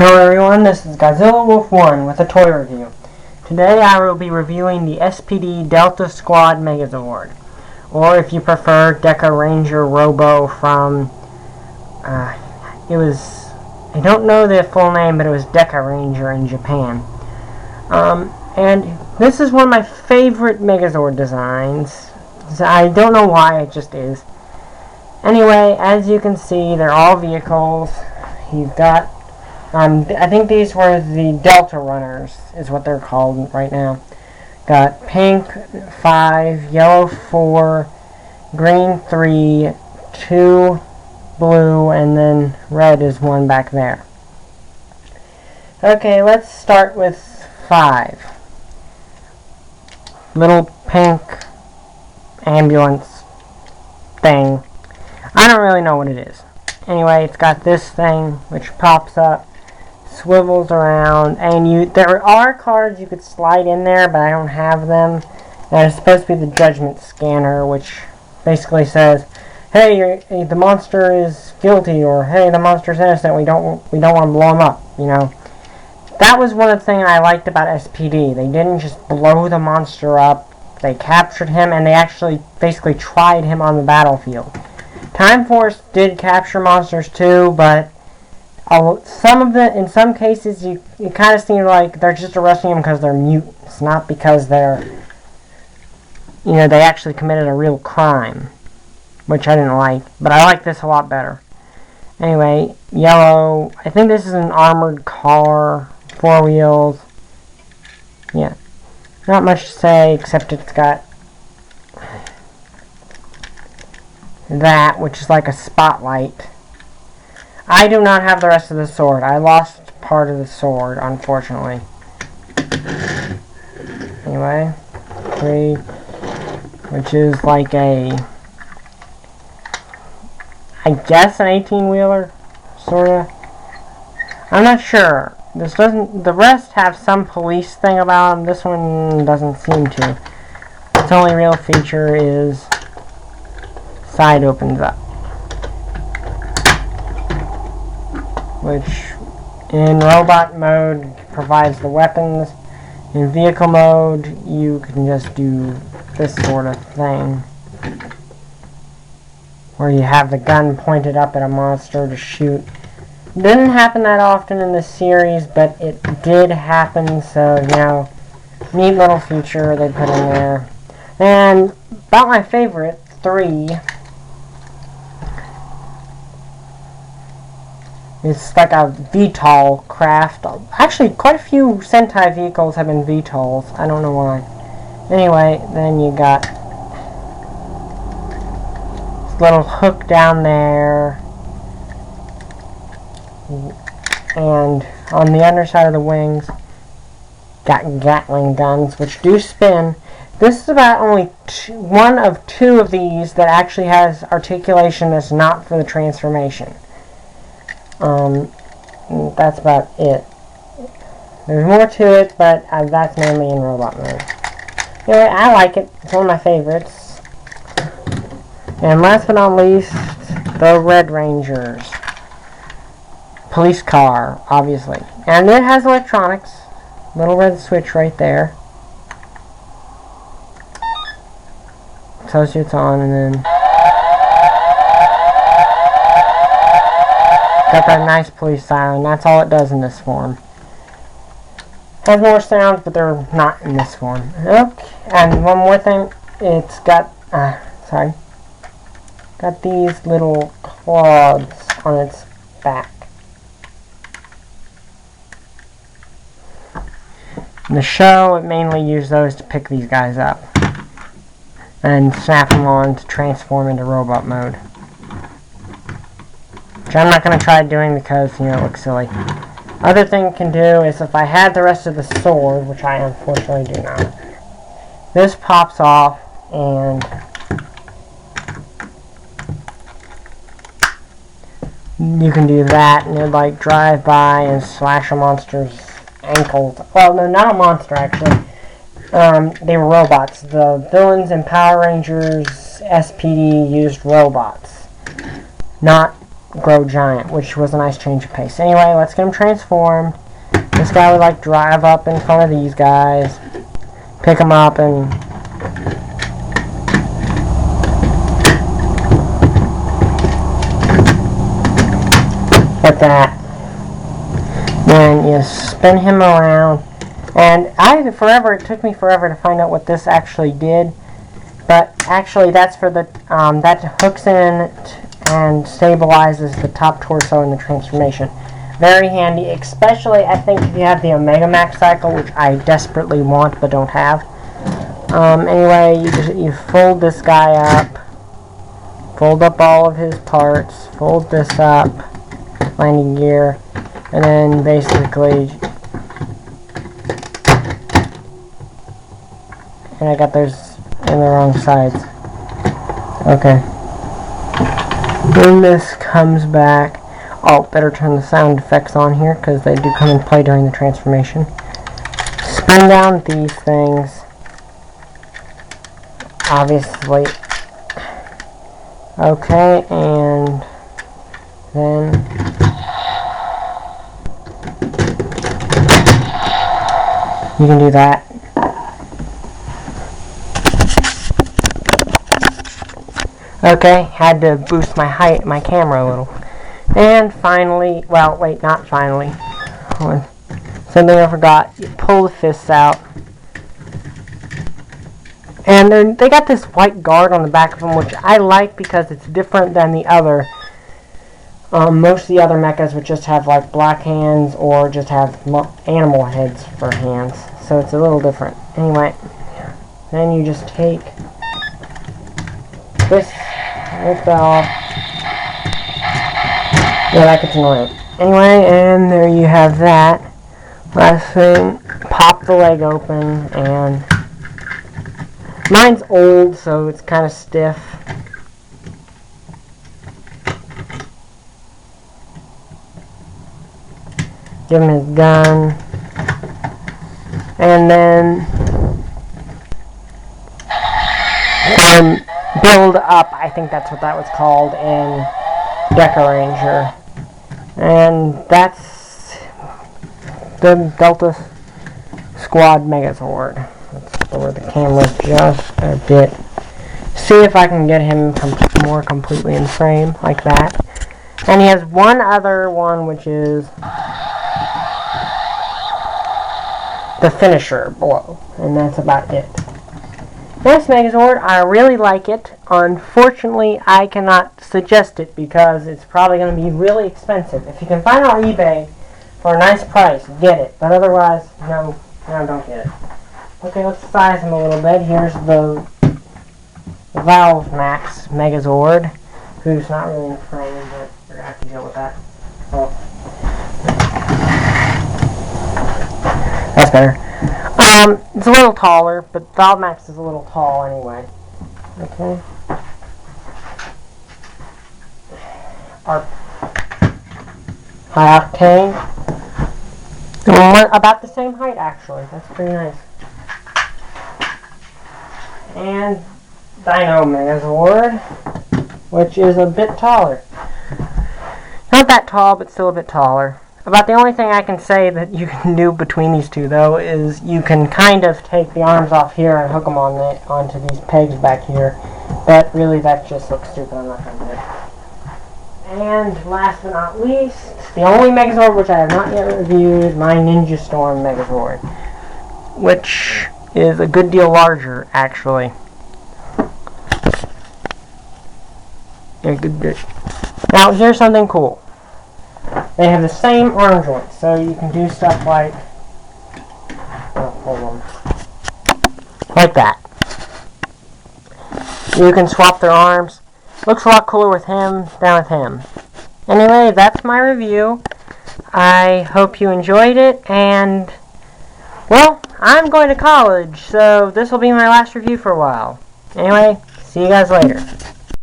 Hello everyone, this is Godzilla Wolf 1 with a toy review. Today I will be reviewing the SPD Delta Squad Megazord, or if you prefer, Deca Ranger Robo from, I don't know the full name, but it was Deca Ranger in Japan. And this is one of my favorite Megazord designs. I don't know why, it just is. Anyway, as you can see, they're all vehicles. You've got I think these were the Delta Runners, is what they're called right now. Got pink 5, yellow 4, green 3, 2 blue, and then red is 1 back there. Okay, let's start with 5. Little pink ambulance thing. I don't really know what it is. Anyway, it's got this thing which pops up, swivels around, and there are cards you could slide in there, but I don't have them. And it's supposed to be the judgment scanner, which basically says, hey, the monster is guilty, or hey, the monster is innocent, we don't want to blow him up, you know. That was one of the things I liked about SPD. They didn't just blow the monster up, they captured him, and they actually basically tried him on the battlefield. Time Force did capture monsters too, but in some cases, it kind of seemed like they're just arresting them because they're mutants, not because they actually committed a real crime, which I didn't like, but I like this a lot better. Anyway, yellow, I think this is an armored car, 4 wheels. Yeah, not much to say except it's got that, which is like a spotlight. I do not have the rest of the sword. I lost part of the sword, unfortunately. Anyway, 3, which is like I guess an 18-wheeler, sorta. I'm not sure. The rest have some police thing about them. This one doesn't seem to. Its only real feature is side opens up, which in robot mode provides the weapons. In vehicle mode, you can just do this sort of thing, where you have the gun pointed up at a monster to shoot. Didn't happen that often in the series, but it did happen, so, you know, neat little feature they put in there. And about my favorite, 3, it's like a VTOL craft. Actually, quite a few Sentai vehicles have been VTOLs. I don't know why. Anyway, then you got this little hook down there. And on the underside of the wings, got Gatling guns, which do spin. This is about only one of 2 of these that actually has articulation that's not for the transformation. That's about it. There's more to it, but that's mainly in robot mode. Anyway, I like it. It's one of my favorites. And last but not least, the Red Rangers. Police car, obviously. And it has electronics. Little red switch right there. Tells you it's on, and then got that nice police siren. That's all it does in this form. Has more sounds, but they're not in this form. Okay, and one more thing. It's got, got these little claws on its back. In the show, it mainly used those to pick these guys up and snap them on to transform into robot mode. Which I'm not going to try doing because, you know, it looks silly. Other thing it can do is if I had the rest of the sword, which I unfortunately do not, this pops off and you can do that, and it'd like drive by and slash a monster's ankles. Well, no, not a monster actually. They were robots. The villains in Power Rangers SPD used robots, not grow giant, which was a nice change of pace. Anyway, let's get him transformed. This guy would like drive up in front of these guys, pick them up, and like that. Then you spin him around, and it took me forever to find out what this actually did, but actually that's for the that hooks in and stabilizes the top torso in the transformation. Very handy, especially I think if you have the Omega Max cycle, which I desperately want but don't have. Anyway, you fold this guy up, fold up all of his parts, fold this up, landing gear, and then basically, and I got those in the wrong sides. Okay. When this comes back, oh, better turn the sound effects on here because they do come and play during the transformation. Spin down these things, obviously. Okay, and then you can do that. Okay, had to boost my camera a little. And finally, well, wait, not finally. Something I forgot. You pull the fists out. And they got this white guard on the back of them, which I like because it's different than the other. Most of the other mechas would just have like black hands or just have animal heads for hands. So it's a little different. Anyway, then you just take this off. Yeah, that gets annoying. Anyway, and there you have that. Last thing, pop the leg open, and mine's old, so it's kind of stiff. Give him his gun, and then build up. I think that's what that was called in Deck Arranger. And that's the Delta Squad Megazord. Let's lower the camera just a bit. See if I can get him more completely in frame, like that. And he has one other one, which is the finisher below. And that's about it. Nice Megazord. I really like it. Unfortunately, I cannot suggest it because it's probably going to be really expensive. If you can find it on eBay for a nice price, get it. But otherwise, no, don't get it. Okay, let's size him a little bit. Here's the Valve Max Megazord, who's not really in frame, but we're going to have to deal with that. Oh. That's better. It's a little taller, but Valve Max is a little tall anyway. Okay. Our high octane. About the same height, actually. That's pretty nice. And Dino Megazord, which is a bit taller. Not that tall, but still a bit taller. About the only thing I can say that you can do between these two, though, is you can kind of take the arms off here and hook them onto these pegs back here. But really, that just looks stupid. I'm not going to do it. And last but not least, the only Megazord which I have not yet reviewed, my Ninja Storm Megazord, which is a good deal larger, actually. Now, here's something cool. They have the same arm joints, so you can do stuff like, hold on, like that. You can swap their arms. Looks a lot cooler with him than with him. Anyway, that's my review. I hope you enjoyed it, and, well, I'm going to college, so this will be my last review for a while. Anyway, see you guys later.